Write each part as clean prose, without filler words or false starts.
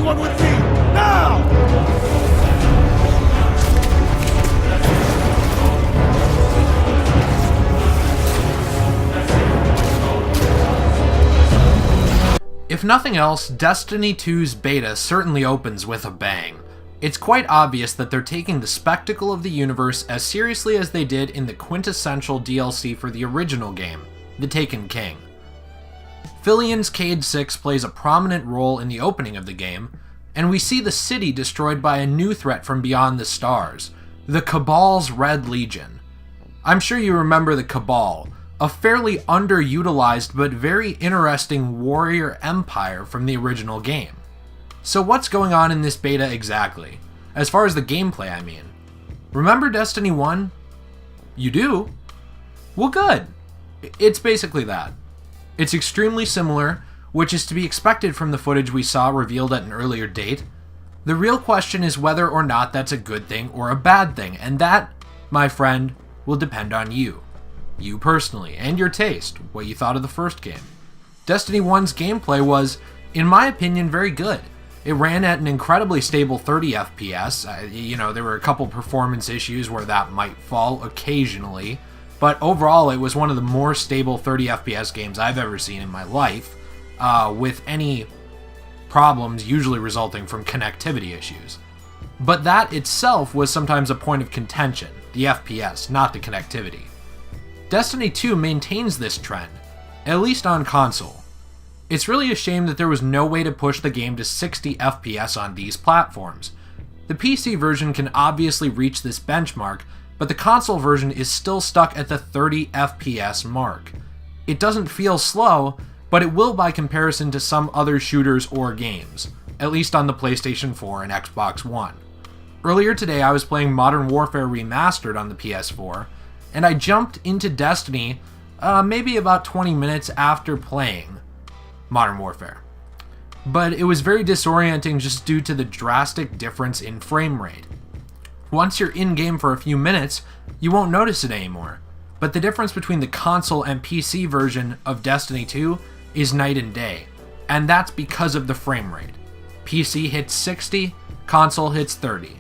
everyone with me! Now! If nothing else, Destiny 2's beta certainly opens with a bang. It's quite obvious that they're taking the spectacle of the universe as seriously as they did in the quintessential DLC for the original game, The Taken King. Fillion's Cade 6 plays a prominent role in the opening of the game, and we see the city destroyed by a new threat from beyond the stars, the Cabal's Red Legion. I'm sure you remember the Cabal, a fairly underutilized but very interesting warrior empire from the original game. So what's going on in this beta exactly? As far as the gameplay, I mean. Remember Destiny 1? You do? Well, good. It's basically that. It's extremely similar, which is to be expected from the footage we saw revealed at an earlier date. The real question is whether or not that's a good thing or a bad thing, and that, my friend, will depend on you. You personally, and your taste, what you thought of the first game. Destiny 1's gameplay was, in my opinion, very good. It ran at an incredibly stable 30 FPS. There were a couple performance issues where that might fall occasionally, but overall it was one of the more stable 30 FPS games I've ever seen in my life, with any problems usually resulting from connectivity issues. But that itself was sometimes a point of contention, the FPS, not the connectivity. Destiny 2 maintains this trend, at least on console. It's really a shame that there was no way to push the game to 60 FPS on these platforms. The PC version can obviously reach this benchmark, but the console version is still stuck at the 30 FPS mark. It doesn't feel slow, but it will by comparison to some other shooters or games, at least on the PlayStation 4 and Xbox One. Earlier today I was playing Modern Warfare Remastered on the PS4, and I jumped into Destiny maybe about 20 minutes after playing Modern Warfare. But it was very disorienting just due to the drastic difference in frame rate. Once you're in-game for a few minutes, you won't notice it anymore, but the difference between the console and PC version of Destiny 2 is night and day, and that's because of the frame rate. PC hits 60, console hits 30.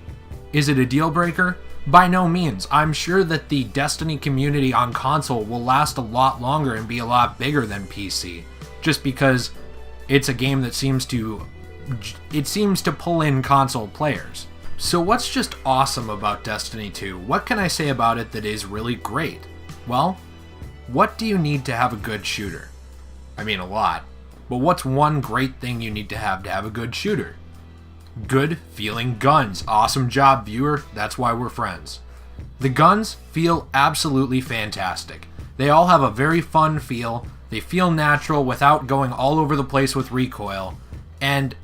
Is it a deal breaker? By no means. I'm sure that the Destiny community on console will last a lot longer and be a lot bigger than PC, just because it's a game that seems to pull in console players. So what's just awesome about Destiny 2? What can I say about it that is really great? Well, what do you need to have a good shooter? I mean, a lot. But what's one great thing you need to have a good shooter? Good feeling guns. Awesome job, viewer. That's why we're friends. The guns feel absolutely fantastic. They all have a very fun feel. They feel natural without going all over the place with recoil. And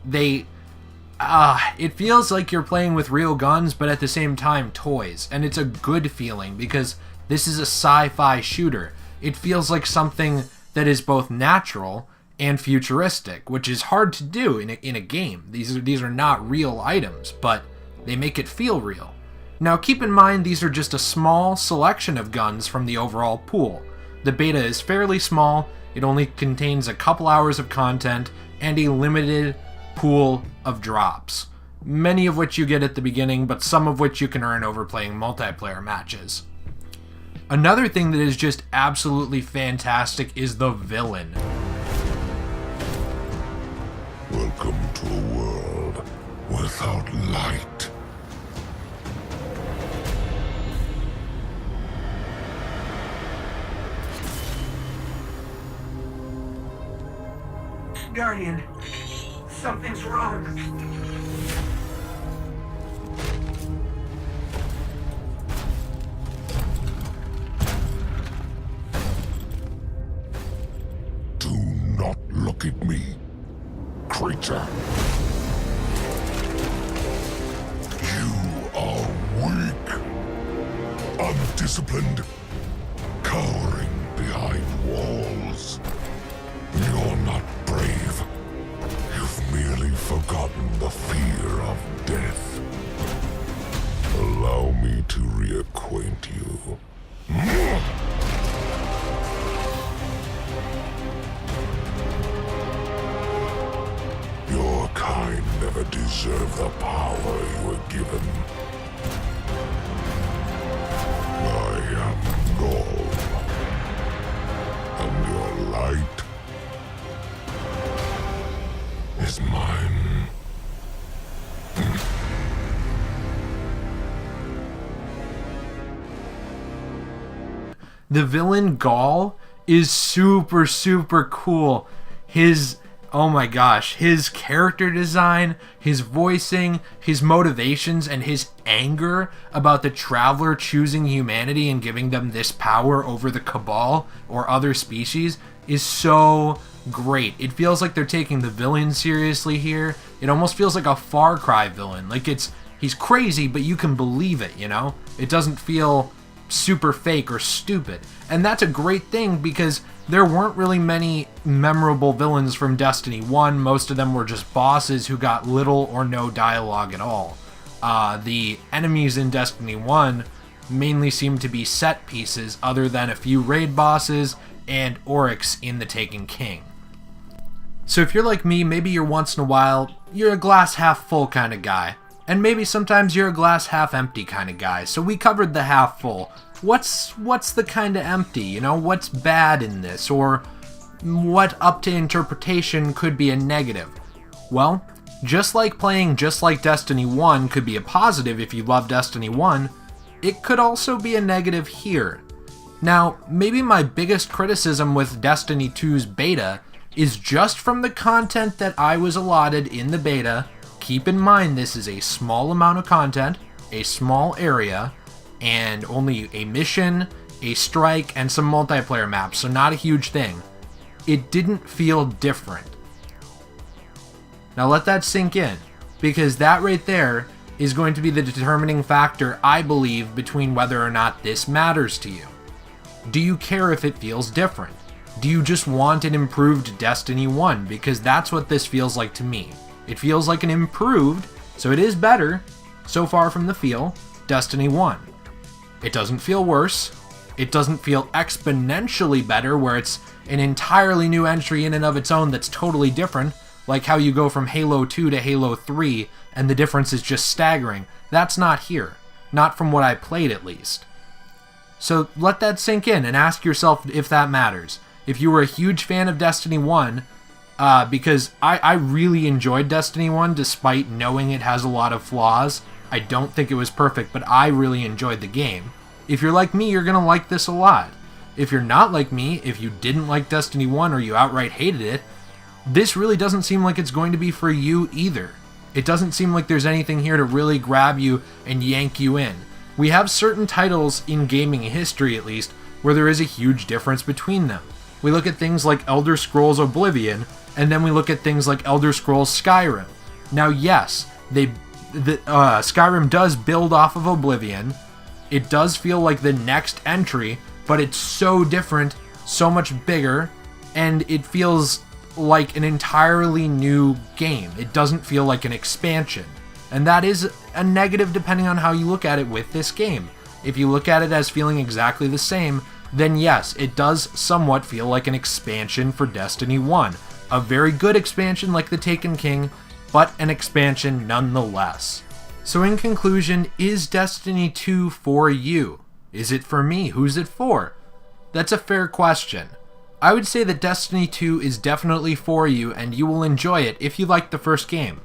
it feels like you're playing with real guns, but at the same time toys. And it's a good feeling because this is a sci-fi shooter. It feels like something that is both natural and futuristic, which is hard to do in a game. These are not real items, but they make it feel real. Now keep in mind these are just a small selection of guns from the overall pool. The beta is fairly small, it only contains a couple hours of content and a limited pool of drops, many of which you get at the beginning, but some of which you can earn over playing multiplayer matches. Another thing that is just absolutely fantastic is the villain. Welcome to a world without light. Guardian, something's wrong. Do not look at me, creature. You are weak, undisciplined, cowering behind walls. You're not brave. You've merely forgotten the fear of death. Allow me to reacquaint you. Your kind never never deserve the power you were given. I am Ghaul, and your light is mine. The villain Ghaul is super cool. Oh my gosh, his character design, his voicing, his motivations, and his anger about the Traveler choosing humanity and giving them this power over the Cabal or other species is so great. It feels like they're taking the villain seriously here. It almost feels like a Far Cry villain. Like he's crazy, but you can believe it, you know? It doesn't feel super fake or stupid. And that's a great thing because there weren't really many memorable villains from Destiny 1. Most of them were just bosses who got little or no dialogue at all. The enemies in Destiny 1 mainly seemed to be set pieces other than a few raid bosses and Oryx in the Taken King. So if you're like me, maybe you're once in a while, you're a glass half full kind of guy. And maybe sometimes you're a glass half empty kind of guy. So we covered the half full. What's the kind of empty, you know? What's bad in this? Or what up to interpretation could be a negative? Well, just like playing just like Destiny 1 could be a positive if you love Destiny 1, it could also be a negative here. Now, maybe my biggest criticism with Destiny 2's beta is just from the content that I was allotted in the beta. Keep in mind this is a small amount of content, a small area, and only a mission, a strike, and some multiplayer maps, so not a huge thing. It didn't feel different. Now let that sink in, because that right there is going to be the determining factor, I believe, between whether or not this matters to you. Do you care if it feels different? Do you just want an improved Destiny 1? Because that's what this feels like to me. It feels like an improved, so it is better, so far from the feel, Destiny 1. It doesn't feel worse. It doesn't feel exponentially better, where it's an entirely new entry in and of its own that's totally different, like how you go from Halo 2 to Halo 3, and the difference is just staggering. That's not here. Not from what I played, at least. So let that sink in and ask yourself if that matters. If you were a huge fan of Destiny 1, because I really enjoyed Destiny 1 despite knowing it has a lot of flaws. I don't think it was perfect, but I really enjoyed the game. If you're like me, you're going to like this a lot. If you're not like me, if you didn't like Destiny 1 or you outright hated it, this really doesn't seem like it's going to be for you either. It doesn't seem like there's anything here to really grab you and yank you in. We have certain titles in gaming history, at least, where there is a huge difference between them. We look at things like Elder Scrolls Oblivion, and then we look at things like Elder Scrolls Skyrim. Now, yes, Skyrim does build off of Oblivion. It does feel like the next entry, but it's so different, so much bigger, and it feels like an entirely new game. It doesn't feel like an expansion. And that is a negative depending on how you look at it with this game. If you look at it as feeling exactly the same, then yes, it does somewhat feel like an expansion for Destiny 1. A very good expansion like the Taken King, but an expansion nonetheless. So in conclusion, is Destiny 2 for you? Is it for me? Who's it for? That's a fair question. I would say that Destiny 2 is definitely for you, and you will enjoy it if you like the first game.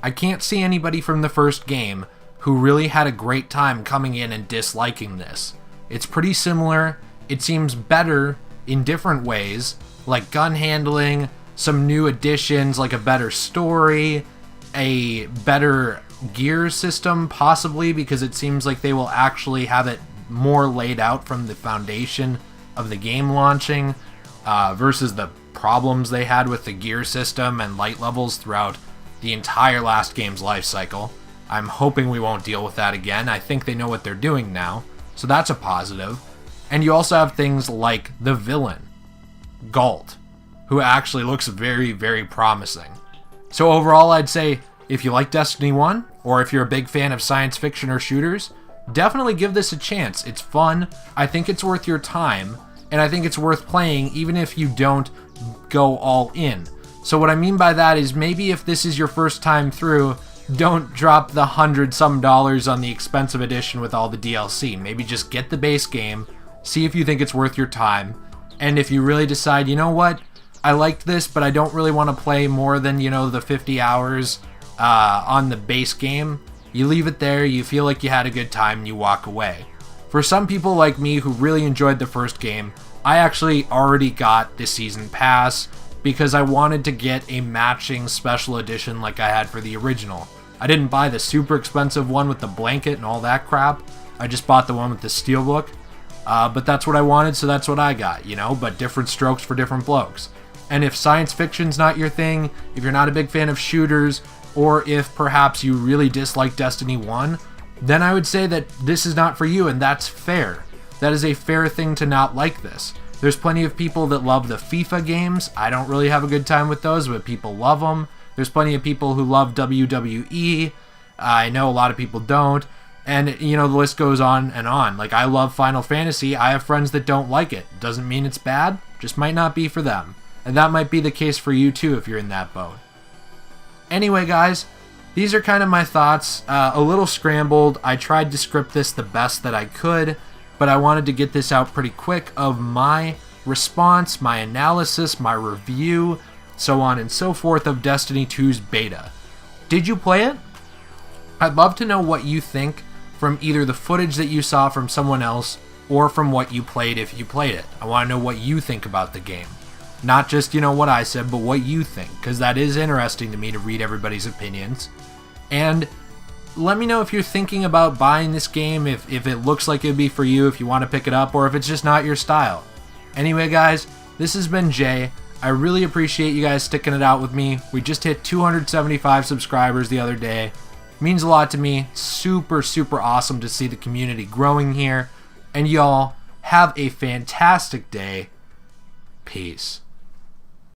I can't see anybody from the first game who really had a great time coming in and disliking this. It's pretty similar. It seems better in different ways, like gun handling, some new additions like a better story, a better gear system possibly, because it seems like they will actually have it more laid out from the foundation of the game launching, versus the problems they had with the gear system and light levels throughout the entire last game's life cycle. I'm hoping we won't deal with that again. I think they know what they're doing now, so that's a positive. And you also have things like the villain, Ghaul, who actually looks very, very promising. So overall, I'd say if you like Destiny 1, or if you're a big fan of science fiction or shooters, definitely give this a chance. It's fun, I think it's worth your time, and I think it's worth playing even if you don't go all in. So what I mean by that is maybe if this is your first time through, don't drop the $100-some on the expensive edition with all the DLC. Maybe just get the base game, see if you think it's worth your time, and if you really decide, you know what, I liked this, but I don't really want to play more than, the 50 hours on the base game, you leave it there, you feel like you had a good time, and you walk away. For some people like me who really enjoyed the first game, I actually already got the season pass because I wanted to get a matching special edition like I had for the original. I didn't buy the super expensive one with the blanket and all that crap. I just bought the one with the steelbook. But that's what I wanted, so that's what I got, but different strokes for different blokes. And if science fiction's not your thing, if you're not a big fan of shooters, or if perhaps you really dislike Destiny 1, then I would say that this is not for you, and that's fair. That is a fair thing to not like this. There's plenty of people that love the FIFA games. I don't really have a good time with those, but people love them. There's plenty of people who love WWE. I know a lot of people don't. And, the list goes on and on. Like, I love Final Fantasy. I have friends that don't like it. Doesn't mean it's bad. Just might not be for them. And that might be the case for you, too, if you're in that boat. Anyway, guys, these are kind of my thoughts. A little scrambled. I tried to script this the best that I could, but I wanted to get this out pretty quick of my response, my analysis, my review, so on and so forth of Destiny 2's beta. Did you play it? I'd love to know what you think from either the footage that you saw from someone else or from what you played if you played it. I want to know what you think about the game. Not just, what I said, but what you think, because that is interesting to me to read everybody's opinions. And let me know if you're thinking about buying this game, if it looks like it'd be for you, if you want to pick it up, or if it's just not your style. Anyway, guys, this has been Jay. I really appreciate you guys sticking it out with me. We just hit 275 subscribers the other day. Means a lot to me. Super, super awesome to see the community growing here. And y'all, have a fantastic day. Peace.